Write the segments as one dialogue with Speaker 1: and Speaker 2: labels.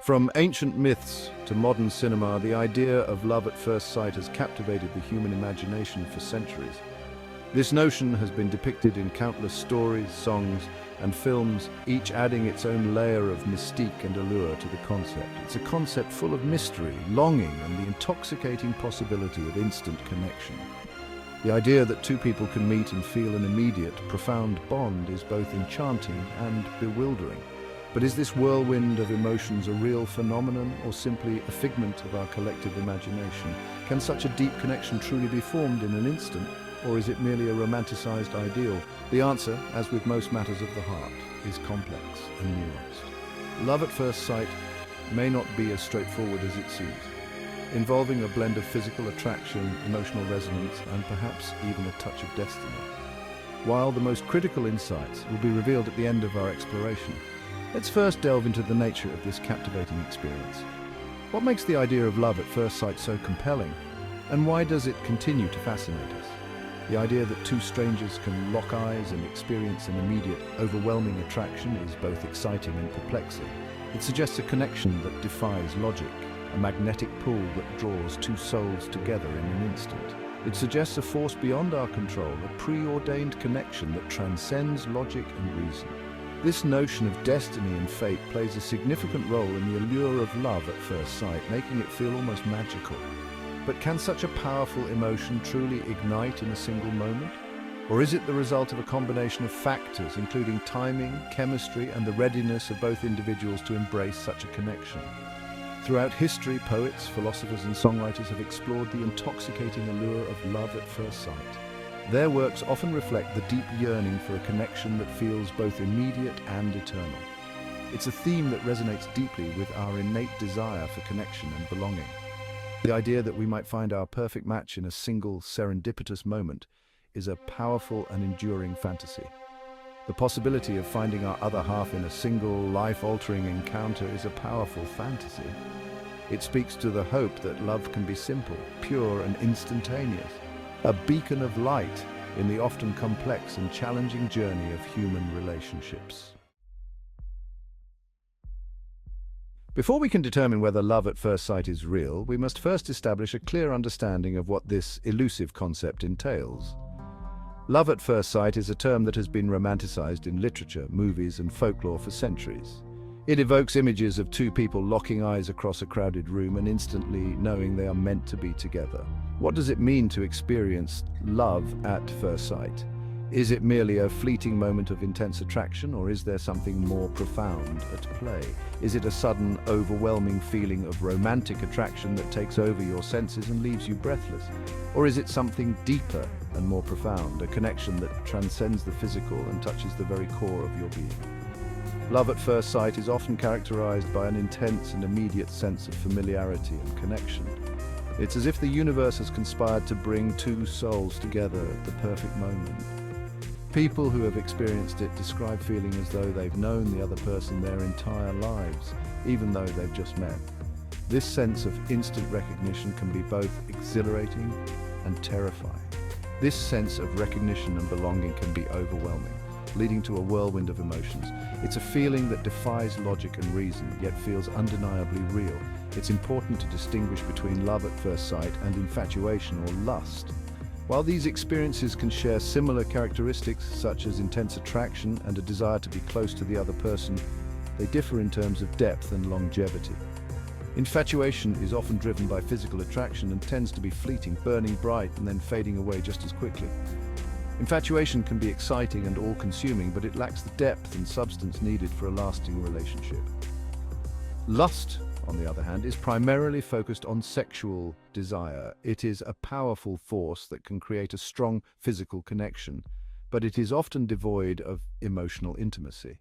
Speaker 1: From ancient myths to modern cinema, the idea of love at first sight has captivated the human imagination for centuries. This notion has been depicted in countless stories, songs, and films, each adding its own layer of mystique and allure to the concept. It's a concept full of mystery, longing, and the intoxicating possibility of instant connection. The idea that two people can meet and feel an immediate, profound bond is both enchanting and bewildering. But is this whirlwind of emotions a real phenomenon or simply a figment of our collective imagination? Can such a deep connection truly be formed in an instant, or is it merely a romanticized ideal? The answer, as with most matters of the heart, is complex and nuanced. Love at first sight may not be as straightforward as it seems, involving a blend of physical attraction, emotional resonance, and perhaps even a touch of destiny. While the most critical insights will be revealed at the end of our exploration, let's first delve into the nature of this captivating experience. What makes the idea of love at first sight so compelling, and why does it continue to fascinate us? The idea that two strangers can lock eyes and experience an immediate, overwhelming attraction is both exciting and perplexing. It suggests a connection that defies logic, a magnetic pull that draws two souls together in an instant. It suggests a force beyond our control, a preordained connection that transcends logic and reason. This notion of destiny and fate plays a significant role in the allure of love at first sight, making it feel almost magical. But can such a powerful emotion truly ignite in a single moment? Or is it the result of a combination of factors, including timing, chemistry, and the readiness of both individuals to embrace such a connection? Throughout history, poets, philosophers, and songwriters have explored the intoxicating allure of love at first sight. Their works often reflect the deep yearning for a connection that feels both immediate and eternal. It's a theme that resonates deeply with our innate desire for connection and belonging. The idea that we might find our perfect match in a single, serendipitous moment is a powerful and enduring fantasy. The possibility of finding our other half in a single, life-altering encounter is a powerful fantasy. It speaks to the hope that love can be simple, pure, and instantaneous, a beacon of light in the often complex and challenging journey of human relationships. Before we can determine whether love at first sight is real, we must first establish a clear understanding of what this elusive concept entails. Love at first sight is a term that has been romanticized in literature, movies, and folklore for centuries. It evokes images of two people locking eyes across a crowded room and instantly knowing they are meant to be together. What does it mean to experience love at first sight? Is it merely a fleeting moment of intense attraction, or is there something more profound at play? Is it a sudden, overwhelming feeling of romantic attraction that takes over your senses and leaves you breathless? Or is it something deeper and more profound, a connection that transcends the physical and touches the very core of your being? Love at first sight is often characterized by an intense and immediate sense of familiarity and connection. It's as if the universe has conspired to bring two souls together at the perfect moment. People who have experienced it describe feeling as though they've known the other person their entire lives, even though they've just met. This sense of instant recognition can be both exhilarating and terrifying. This sense of recognition and belonging can be overwhelming, leading to a whirlwind of emotions. It's a feeling that defies logic and reason, yet feels undeniably real. It's important to distinguish between love at first sight and infatuation or lust. While these experiences can share similar characteristics, such as intense attraction and a desire to be close to the other person, they differ in terms of depth and longevity. Infatuation is often driven by physical attraction and tends to be fleeting, burning bright and then fading away just as quickly. Infatuation can be exciting and all-consuming, but it lacks the depth and substance needed for a lasting relationship. Lust, on the other hand, is primarily focused on sexual desire. It is a powerful force that can create a strong physical connection, but it is often devoid of emotional intimacy.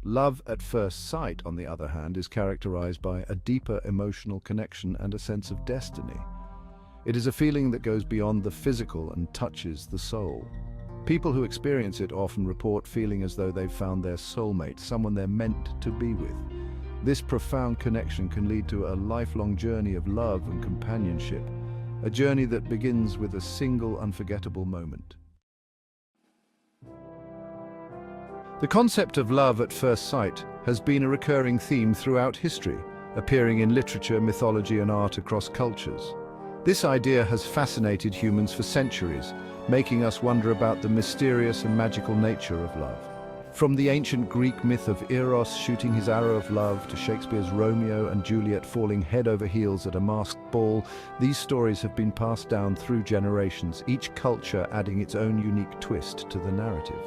Speaker 1: Love at first sight, on the other hand, is characterized by a deeper emotional connection and a sense of destiny. It is a feeling that goes beyond the physical and touches the soul. People who experience it often report feeling as though they've found their soulmate, someone they're meant to be with. This profound connection can lead to a lifelong journey of love and companionship, a journey that begins with a single unforgettable moment. The concept of love at first sight has been a recurring theme throughout history. appearing in literature, mythology, and art across cultures. This idea has fascinated humans for centuries, making us wonder about the mysterious and magical nature of love. From the ancient Greek myth of Eros shooting his arrow of love to Shakespeare's Romeo and Juliet falling head over heels at a masked ball, these stories have been passed down through generations, each culture adding its own unique twist to the narrative.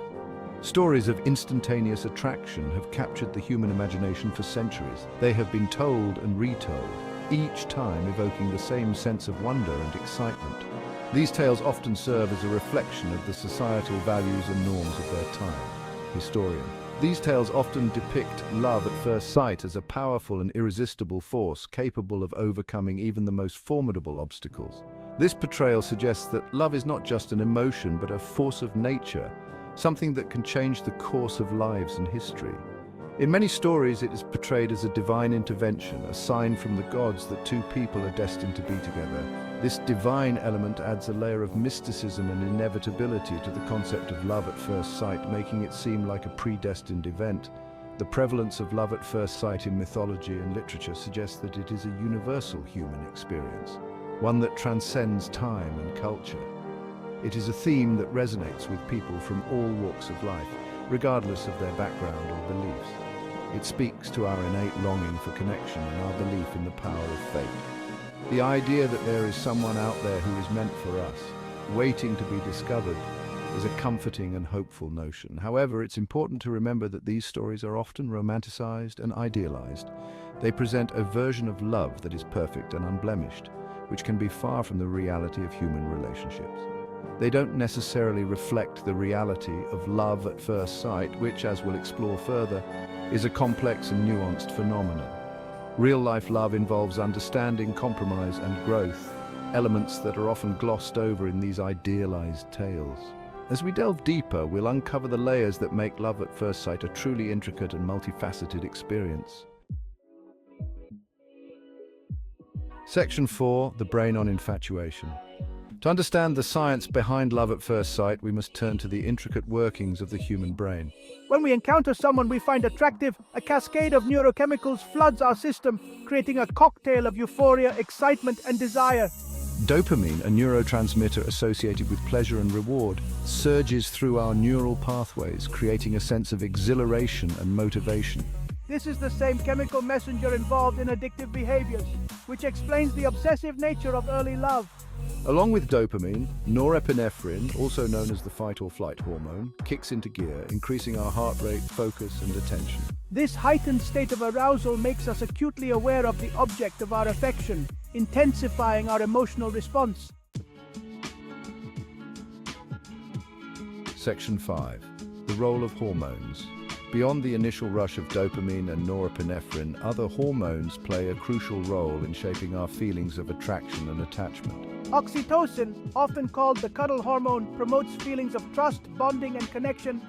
Speaker 1: Stories of instantaneous attraction have captured the human imagination for centuries. They have been told and retold, each time evoking the same sense of wonder and excitement. These tales often serve as a reflection of the societal values and norms of their time. Historian. These tales often depict love at first sight as a powerful and irresistible force capable of overcoming even the most formidable obstacles. This portrayal suggests that love is not just an emotion but a force of nature, something that can change the course of lives and history. In many stories, it is portrayed as a divine intervention, a sign from the gods that two people are destined to be together. This divine element adds a layer of mysticism and inevitability to the concept of love at first sight, making it seem like a predestined event. The prevalence of love at first sight in mythology and literature suggests that it is a universal human experience, one that transcends time and culture. It is a theme that resonates with people from all walks of life, regardless of their background or beliefs. It speaks to our innate longing for connection and our belief in the power of fate. The idea that there is someone out there who is meant for us, waiting to be discovered, is a comforting and hopeful notion. However, it's important to remember that these stories are often romanticized and idealized. They present a version of love that is perfect and unblemished, which can be far from the reality of human relationships. They don't necessarily reflect the reality of love at first sight, which, as we'll explore further, is a complex and nuanced phenomenon. Real-life love involves understanding, compromise, and growth, elements that are often glossed over in these idealized tales. As we delve deeper, we'll uncover the layers that make love at first sight a truly intricate and multifaceted experience. Section 4, the brain on infatuation. To understand the science behind love at first sight, we must turn to the intricate workings of the human brain.
Speaker 2: When we encounter someone we find attractive, a cascade of neurochemicals floods our system, creating a cocktail of euphoria, excitement, and desire.
Speaker 1: Dopamine, a neurotransmitter associated with pleasure and reward, surges through our neural pathways, creating a sense of exhilaration and motivation.
Speaker 2: This is the same chemical messenger involved in addictive behaviors, which explains the obsessive nature of early love.
Speaker 1: Along with dopamine, norepinephrine, also known as the fight or flight hormone, kicks into gear, increasing our heart rate, focus, and attention.
Speaker 2: This heightened state of arousal makes us acutely aware of the object of our affection, intensifying our emotional response.
Speaker 1: Section 5. The role of hormones. Beyond the initial rush of dopamine and norepinephrine, other hormones play a crucial role in shaping our feelings of attraction and attachment.
Speaker 2: Oxytocin, often called the cuddle hormone, promotes feelings of trust, bonding, and connection.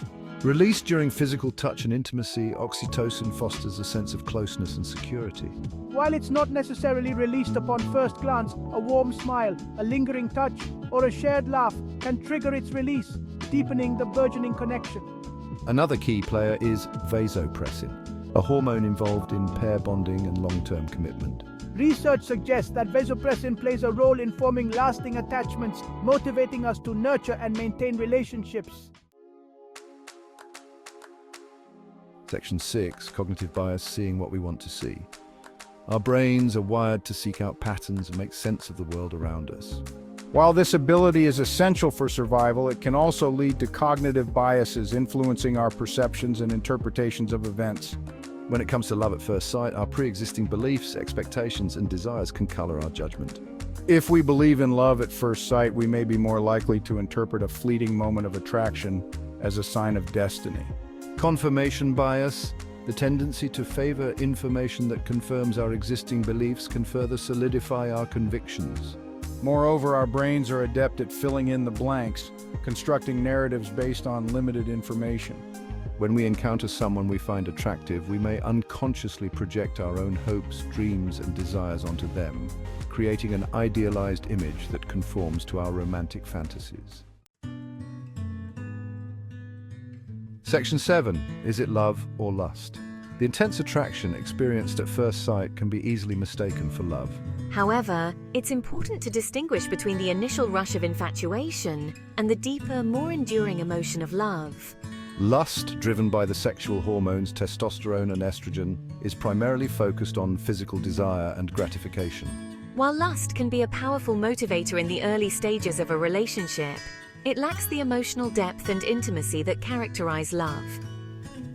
Speaker 1: Released during physical touch and intimacy, oxytocin fosters a sense of closeness and security.
Speaker 2: While it's not necessarily released upon first glance, a warm smile, a lingering touch, or a shared laugh can trigger its release, deepening the burgeoning connection.
Speaker 1: Another key player is vasopressin, a hormone involved in pair bonding and long-term commitment.
Speaker 2: Research suggests that vasopressin plays a role in forming lasting attachments, motivating us to nurture and maintain relationships.
Speaker 1: Section 6, cognitive bias, seeing what we want to see. Our brains are wired to seek out patterns and make sense of the world around us.
Speaker 3: While this ability is essential for survival, it can also lead to cognitive biases influencing our perceptions and interpretations of events.
Speaker 1: When it comes to love at first sight, our pre-existing beliefs, expectations, and desires can color our judgment.
Speaker 3: If we believe in love at first sight, we may be more likely to interpret a fleeting moment of attraction as a sign of destiny.
Speaker 1: Confirmation bias, the tendency to favor information that confirms our existing beliefs, can further solidify our convictions.
Speaker 3: Moreover, our brains are adept at filling in the blanks, constructing narratives based on limited information.
Speaker 1: When we encounter someone we find attractive, we may unconsciously project our own hopes, dreams, and desires onto them, creating an idealized image that conforms to our romantic fantasies. Section 7. Is it love or lust? The intense attraction experienced at first sight can be easily mistaken for love.
Speaker 4: However, it's important to distinguish between the initial rush of infatuation and the deeper, more enduring emotion of love.
Speaker 1: Lust, driven by the sexual hormones testosterone and estrogen, is primarily focused on physical desire and gratification.
Speaker 4: While lust can be a powerful motivator in the early stages of a relationship, it lacks the emotional depth and intimacy that characterize love.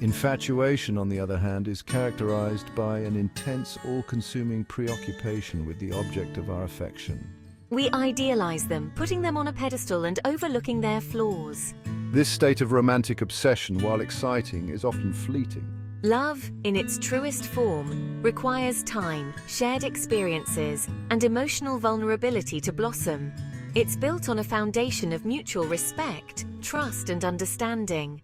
Speaker 1: Infatuation, on the other hand, is characterized by an intense, all-consuming preoccupation with the object of our affection.
Speaker 4: We idealize them, putting them on a pedestal and overlooking their flaws.
Speaker 1: This state of romantic obsession, while exciting, is often fleeting.
Speaker 4: Love, in its truest form, requires time, shared experiences, and emotional vulnerability to blossom. It's built on a foundation of mutual respect, trust, and understanding.